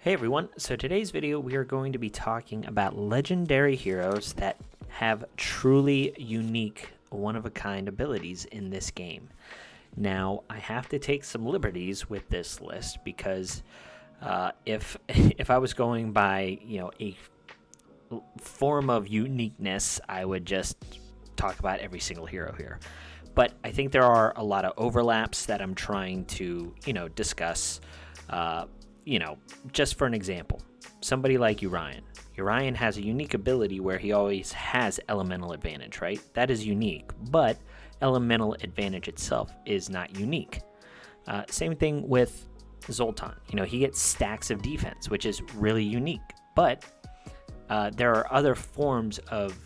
Hey everyone, so today's video we are going to be talking about legendary heroes that have truly unique, one-of-a-kind abilities in this game. Now, I have to take some liberties with this list because if I was going by, a form of uniqueness, I would just talk about every single hero here. But I think there are a lot of overlaps that I'm trying to, discuss. Just for an example, somebody like Urian. Urian has a unique ability where he always has elemental advantage, right? That is unique, but elemental advantage itself is not unique. Same thing with Zoltan. He gets stacks of defense, which is really unique, but there are other forms of,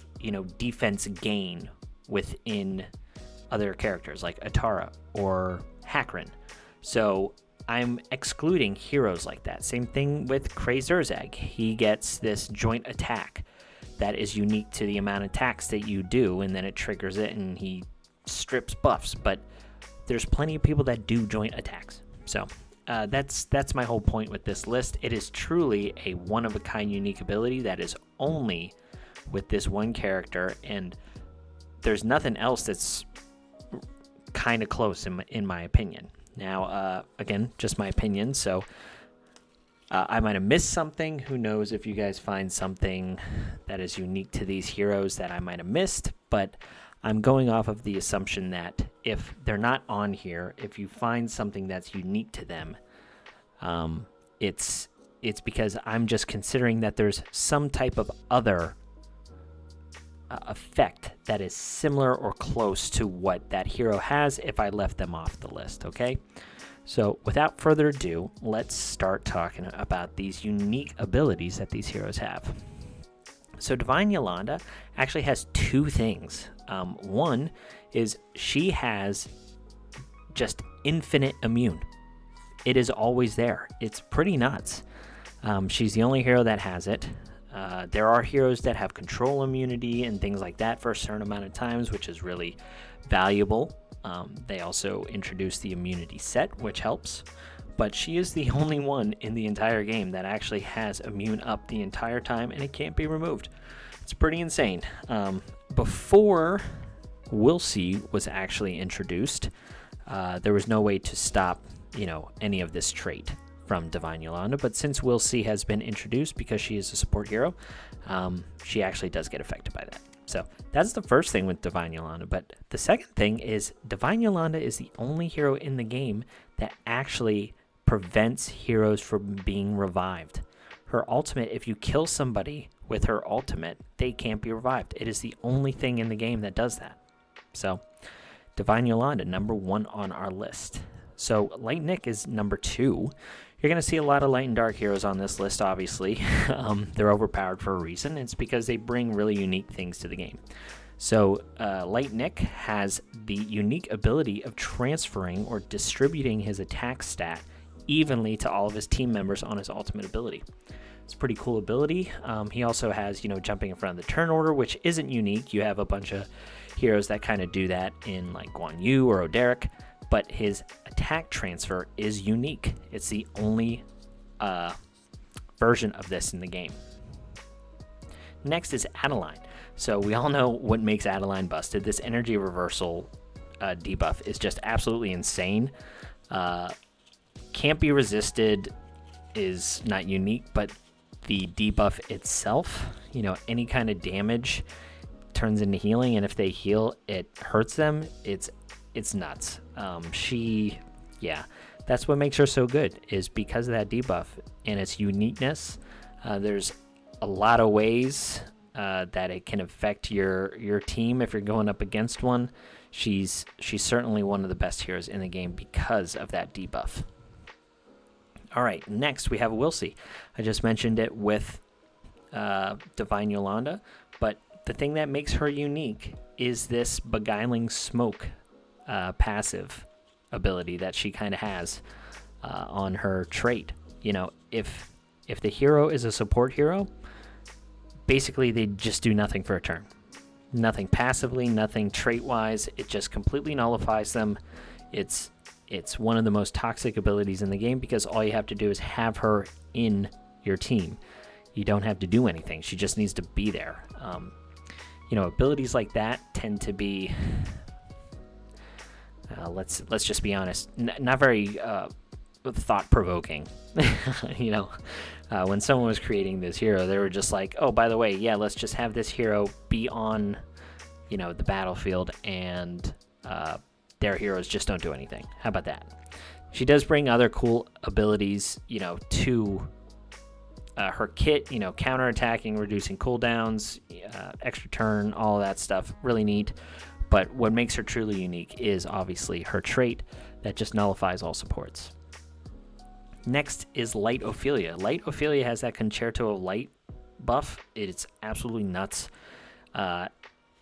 defense gain within other characters like Atara or Hakrin. So I'm excluding heroes like that. Same thing with Krayzerzag. He gets this joint attack that is unique to the amount of attacks that you do, and then it triggers it and he strips buffs. But there's plenty of people that do joint attacks. So that's my whole point with this list. It is truly a one-of-a-kind unique ability that is only with this one character, and there's nothing else that's kind of close in my opinion. Now, again, just my opinion, so I might have missed something. Who knows if you guys find something that is unique to these heroes that I might have missed, but I'm going off of the assumption that if they're not on here, if you find something that's unique to them, it's because I'm just considering that there's some type of other effect that is similar or close to what that hero has if I left them off the list, okay? So without further ado, let's start talking about these unique abilities that these heroes have. So Divine Yolanda actually has two things. One is she has just infinite immune. It is always there. It's pretty nuts. She's the only hero that has it. There are heroes that have control immunity and things like that for a certain amount of times, which is really valuable. They also introduced the immunity set, which helps. But she is the only one in the entire game that actually has immune up the entire time, and it can't be removed. It's pretty insane. Before Willy was actually introduced, there was no way to stop, any of this trait from Divine Yolanda, but since Willy has been introduced because she is a support hero, she actually does get affected by that. So that's the first thing with Divine Yolanda, but the second thing is Divine Yolanda is the only hero in the game that actually prevents heroes from being revived. Her ultimate, if you kill somebody with her ultimate, they can't be revived. It is the only thing in the game that does that. So Divine Yolanda, number 1 on our list. So Light Nick is number 2. You're going to see a lot of light and dark heroes on this list, obviously. They're overpowered for a reason. It's because they bring really unique things to the game. So Light Nick has the unique ability of transferring or distributing his attack stat evenly to all of his team members on his ultimate ability. It's a pretty cool ability. He also has, jumping in front of the turn order, which isn't unique. You have a bunch of heroes that kind of do that in like Guang Yu or Derk. But his attack transfer is unique. It's the only version of this in the game. Next is Adeline. So we all know what makes Adeline busted. This energy reversal debuff is just absolutely insane. Can't be resisted is not unique, but the debuff itself, any kind of damage turns into healing, and if they heal, it hurts them. It's nuts. That's what makes her so good, is because of that debuff and its uniqueness. There's a lot of ways that it can affect your team if you're going up against one. She's certainly one of the best heroes in the game because of that debuff. All right, next we have Willy. I just mentioned it with Divine Yolanda, but the thing that makes her unique is this beguiling smoke passive ability that she kind of has on her trait. If the hero is a support hero, basically they just do nothing for a turn. Nothing passively, nothing trait-wise. It just completely nullifies them. It's one of the most toxic abilities in the game because all you have to do is have her in your team. You don't have to do anything. She just needs to be there. Abilities like that tend to be, let's just be honest, not very thought-provoking. When someone was creating this hero, they were just like, oh, by the way, yeah, let's just have this hero be on, the battlefield, and their heroes just don't do anything. How about that? She does bring other cool abilities, to her kit, counterattacking, reducing cooldowns, extra turn, all of that stuff. Really neat. But what makes her truly unique is obviously her trait that just nullifies all supports. Next is Light Opilia. Light Opilia has that Concerto of Light buff. It's absolutely nuts.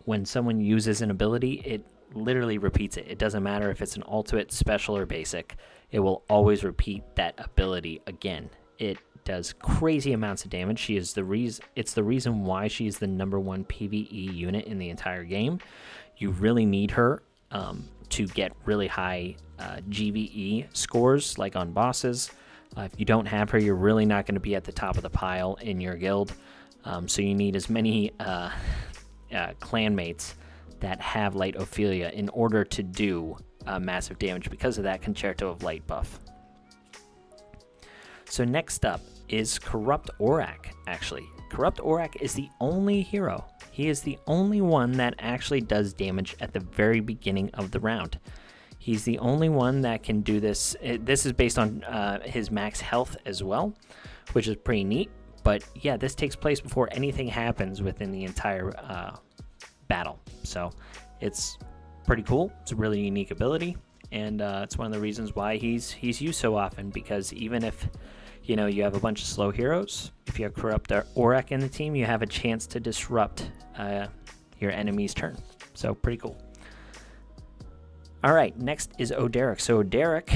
When someone uses an ability, it literally repeats it. It doesn't matter if it's an ultimate, special, or basic. It will always repeat that ability again. It does crazy amounts of damage. It's the reason why she's the #1 PvE unit in the entire game. You really need her to get really high GVE scores, like on bosses. If you don't have her, you're really not going to be at the top of the pile in your guild. So you need as many clanmates that have Light Opilia in order to do massive damage because of that Concerto of Light buff. So next up is Corrupt Orak, actually. Corrupt Orak is the only hero. He is the only one that actually does damage at the very beginning of the round. He's the only one that can do this. This is based on his max health as well, which is pretty neat. But yeah, this takes place before anything happens within the entire battle. So it's pretty cool. It's a really unique ability. And it's one of the reasons why he's used so often, because even if you have a bunch of slow heroes, if you have Corrupt Orak in the team, you have a chance to disrupt your enemy's turn. So pretty cool. All right, next is Derk. So Derk,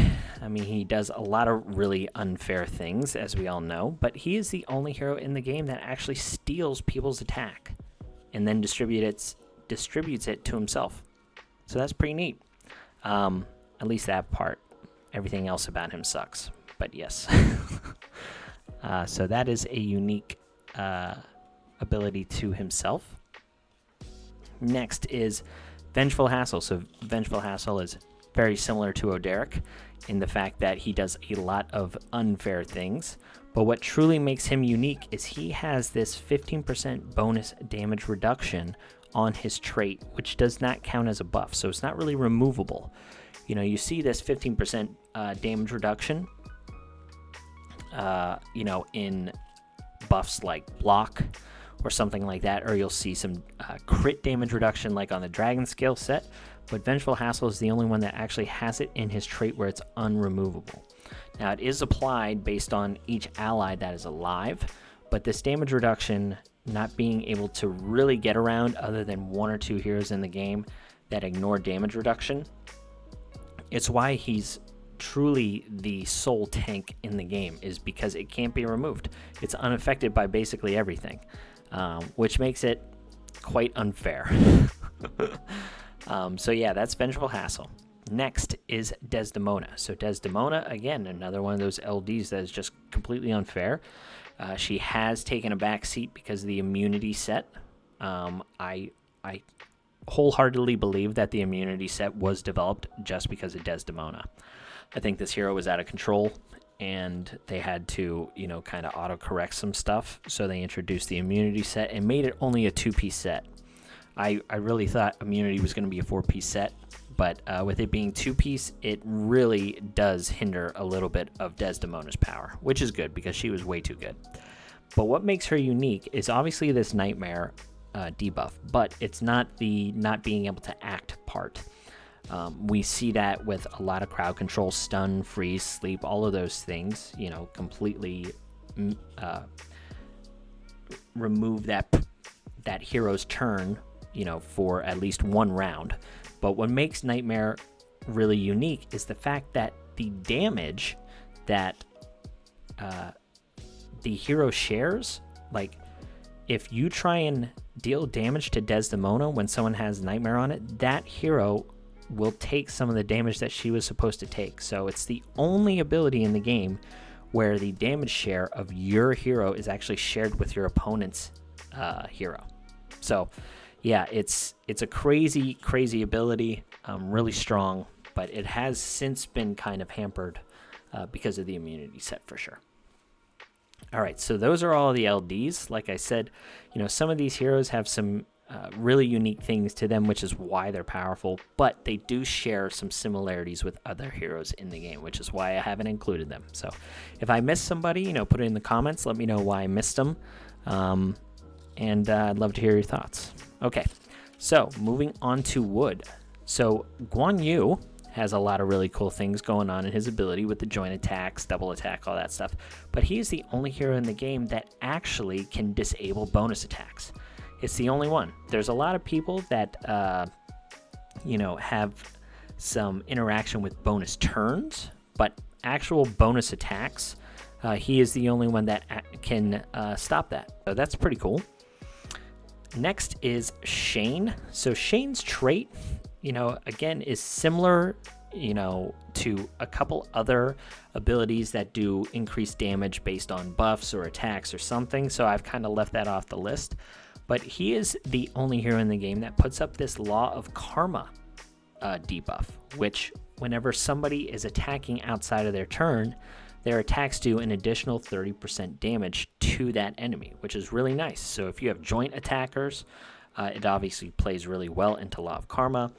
he does a lot of really unfair things, as we all know, but he is the only hero in the game that actually steals people's attack and then distributes it to himself. So that's pretty neat. At least that part. Everything else about him sucks, but yes. So that is a unique ability to himself. Next is Vengeful Hassle. So Vengeful Hassle is very similar to Derk in the fact that he does a lot of unfair things, but what truly makes him unique is he has this 15% bonus damage reduction on his trait, which does not count as a buff, so it's not really removable. You see this 15% damage reduction, in buffs like block or something like that, or you'll see some crit damage reduction like on the dragon skill set, but Vengeful Hassle is the only one that actually has it in his trait where it's unremovable. Now it is applied based on each ally that is alive, but this damage reduction not being able to really get around other than one or two heroes in the game that ignore damage reduction, it's why he's truly the sole tank in the game, is because it can't be removed. It's unaffected by basically everything, which makes it quite unfair. So yeah, that's Vengeful Hassle. Next is Desdemona. So Desdemona, again, another one of those LDs that is just completely unfair. She has taken a back seat because of the immunity set. I wholeheartedly believe that the immunity set was developed just because of Desdemona. I think this hero was out of control, and they had to, kind of auto-correct some stuff, so they introduced the immunity set and made it only a 2-piece set. I really thought immunity was going to be a 4-piece set, but with it being 2-piece, it really does hinder a little bit of Desdemona's power, which is good because she was way too good. But what makes her unique is obviously this nightmare debuff, but it's not the not being able to act part. We see that with a lot of crowd control, stun, freeze, sleep, all of those things, completely remove that hero's turn, for at least one round. But what makes Nightmare really unique is the fact that the damage that the hero shares, like if you try and deal damage to Desdemona when someone has Nightmare on it, that hero will take some of the damage that she was supposed to take. So it's the only ability in the game where the damage share of your hero is actually shared with your opponent's hero. So yeah, it's a crazy ability, really strong, but it has since been kind of hampered because of the immunity set for sure. All right, so those are all the LDs. Like I said, some of these heroes have some really unique things to them, which is why they're powerful, but they do share some similarities with other heroes in the game, which is why I haven't included them. So if I missed somebody, put it in the comments. Let me know why I missed them, and I'd love to hear your thoughts. Okay, so moving on to Wood. So Guang Yu has a lot of really cool things going on in his ability with the joint attacks, double attack, all that stuff. But he is the only hero in the game that actually can disable bonus attacks. It's the only one. There's a lot of people that, have some interaction with bonus turns, but actual bonus attacks, he is the only one that can stop that. So that's pretty cool. Next is Shane. So Shane's trait, again, is similar, to a couple other abilities that do increased damage based on buffs or attacks or something. So I've kind of left that off the list. But he is the only hero in the game that puts up this Law of Karma debuff, which whenever somebody is attacking outside of their turn, their attacks do an additional 30% damage to that enemy, which is really nice. So if you have joint attackers, it obviously plays really well into Law of Karma.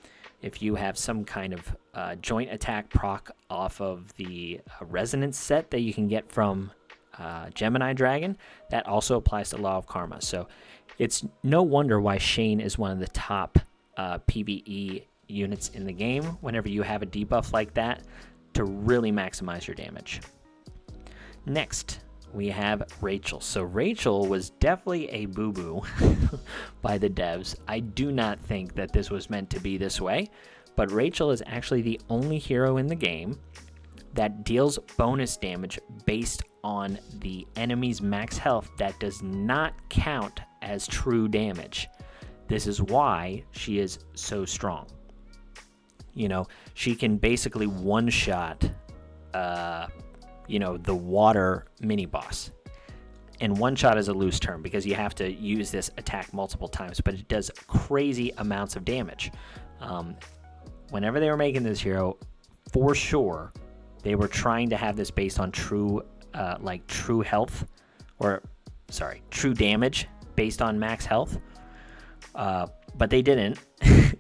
If you have some kind of joint attack proc off of the resonance set that you can get from Gemini Dragon, that also applies to Law of Karma. So it's no wonder why Shane is one of the top PvE units in the game whenever you have a debuff like that to really maximize your damage. Next, we have Rachel. So Rachel was definitely a boo-boo by the devs. I do not think that this was meant to be this way, but Rachel is actually the only hero in the game that deals bonus damage based on the enemy's max health that does not count as true damage. This is why she is so strong. She can basically one-shot the water mini boss. And one shot is a loose term because you have to use this attack multiple times, but it does crazy amounts of damage. Whenever they were making this hero, for sure, they were trying to have this based on true damage based on max health. But they didn't,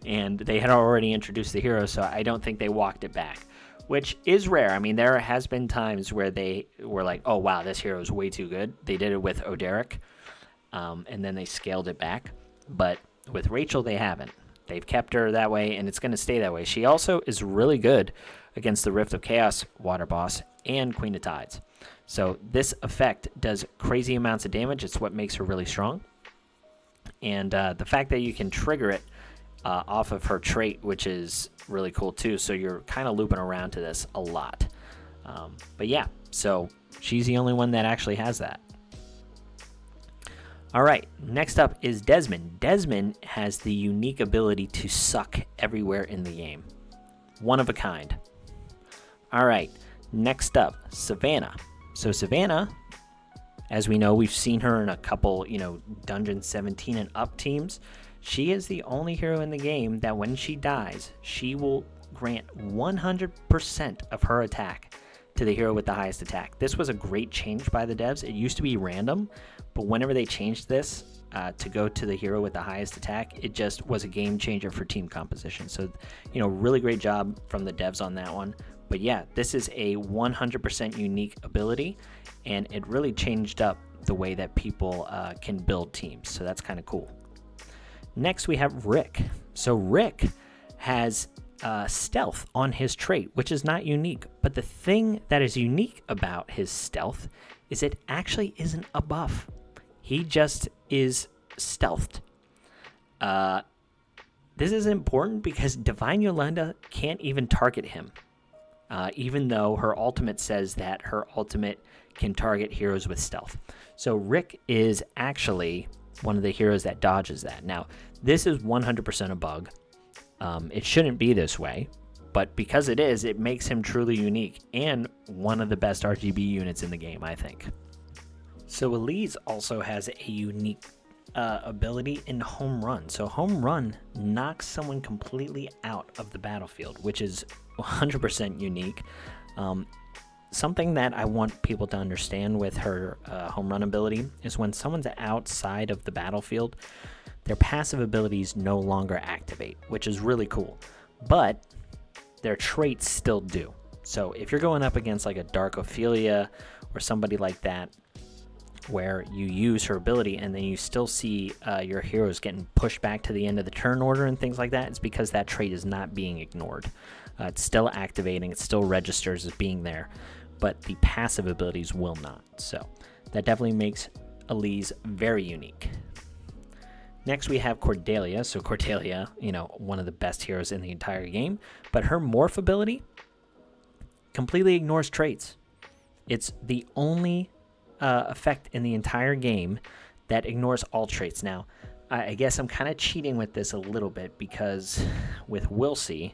and they had already introduced the hero, so I don't think they walked it back, which is rare. I mean, there has been times where they were like, oh, wow, this hero is way too good. They did it with Derk, and then they scaled it back. But with Rachel, they haven't. They've kept her that way, and it's going to stay that way. She also is really good against the Rift of Chaos Water Boss and Queen of Tides. So this effect does crazy amounts of damage. It's what makes her really strong. And the fact that you can trigger it off of her trait, which is really cool too. So you're kind of looping around to this a lot. But yeah, so she's the only one that actually has that. All right, next up is Desmond. Desmond has the unique ability to suck everywhere in the game. One of a kind. All right, next up, Savannah. So Savannah, as we know, we've seen her in a couple, Dungeon 17 and up teams. She is the only hero in the game that when she dies, she will grant 100% of her attack to the hero with the highest attack. This was a great change by the devs. It used to be random, but whenever they changed this to go to the hero with the highest attack, it just was a game changer for team composition. So, really great job from the devs on that one. But yeah, this is a 100% unique ability, and it really changed up the way that people can build teams. So that's kind of cool. Next, we have Rick. So Rick has stealth on his trait, which is not unique. But the thing that is unique about his stealth is it actually isn't a buff. He just is stealthed. This is important because Divine Yolanda can't even target him. Even though her ultimate says that her ultimate can target heroes with stealth. So Rick is actually one of the heroes that dodges that. Now, this is 100% a bug. It shouldn't be this way, but because it is, it makes him truly unique and one of the best RGB units in the game, I think. So Elise also has a unique ability in home run. So home run knocks someone completely out of the battlefield, which is 100% unique. Something that I want people to understand with her home run ability is when someone's outside of the battlefield, their passive abilities no longer activate, which is really cool. But their traits still do. So if you're going up against like a Dark Opilia or somebody like that, where you use her ability and then you still see your heroes getting pushed back to the end of the turn order and things like that, it's because that trait is not being ignored. It's still activating, it still registers as being there, but the passive abilities will not. So that definitely makes Elise very unique. Next we have Cordelia. So Cordelia, one of the best heroes in the entire game, but her morph ability completely ignores traits. It's the only effect in the entire game that ignores all traits. Now, I guess I'm kind of cheating with this a little bit because with Willy,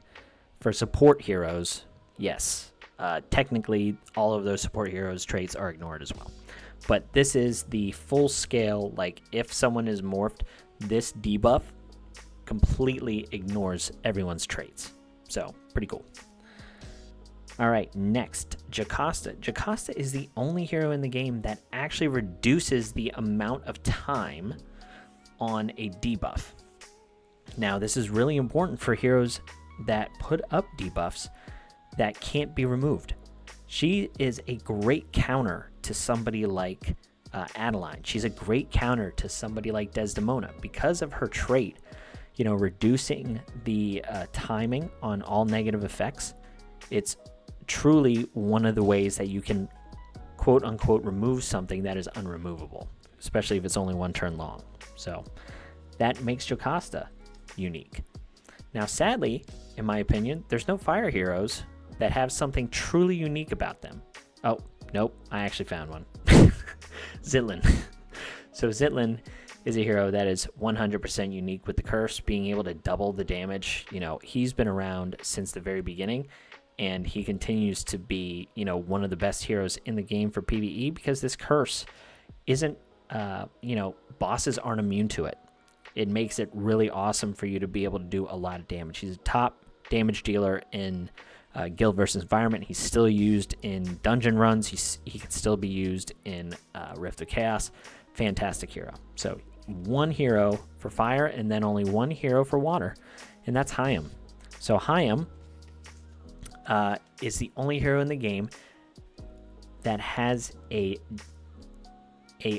for support heroes, yes, technically all of those support heroes' traits are ignored as well. But this is the full scale, like if someone is morphed, this debuff completely ignores everyone's traits. So, pretty cool. All right, next, Jaka. Jaka is the only hero in the game that actually reduces the amount of time on a debuff. Now, this is really important for heroes that put up debuffs that can't be removed. She is a great counter to somebody like Adeline. She's a great counter to somebody like Desdemona because of her trait, reducing the timing on all negative effects. It's truly one of the ways that you can quote unquote remove something that is unremovable, especially if it's only one turn long. So that makes Jaka unique. Now, sadly, in my opinion, there's no fire heroes that have something truly unique about them. Oh, nope, I actually found one. Zitlin. So Zitlin is a hero that is 100% unique with the curse, being able to double the damage. He's been around since the very beginning, and he continues to be, one of the best heroes in the game for PvE because this curse isn't, bosses aren't immune to it. It makes it really awesome for you to be able to do a lot of damage. He's a top damage dealer in Guild versus Environment. He's still used in dungeon runs. He can still be used in Rift of Chaos. Fantastic hero. So one hero for fire and then only one hero for water, and that's Hyim. So Hyim is the only hero in the game that has a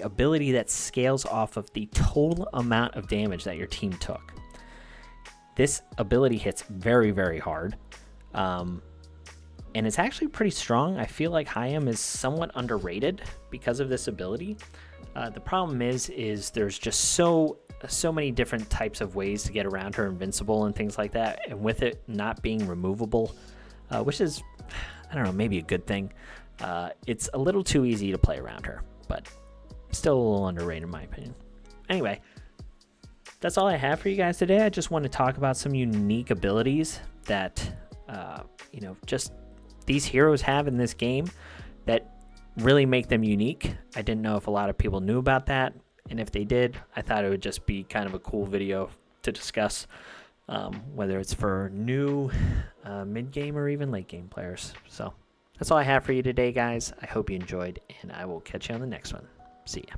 ability that scales off of the total amount of damage that your team took. This ability hits very, very hard, and it's actually pretty strong. I feel like Hyim is somewhat underrated because of this ability. The problem is there's just so many different types of ways to get around her invincible and things like that, and with it not being removable, which is, I don't know, maybe a good thing. It's a little too easy to play around her, but still a little underrated in my opinion. Anyway, that's all I have for you guys today. I just want to talk about some unique abilities that, just these heroes have in this game that really make them unique. I didn't know if a lot of people knew about that, and if they did, I thought it would just be kind of a cool video to discuss, whether it's for new mid-game or even late-game players. So that's all I have for you today, guys. I hope you enjoyed, and I will catch you on the next one. See ya.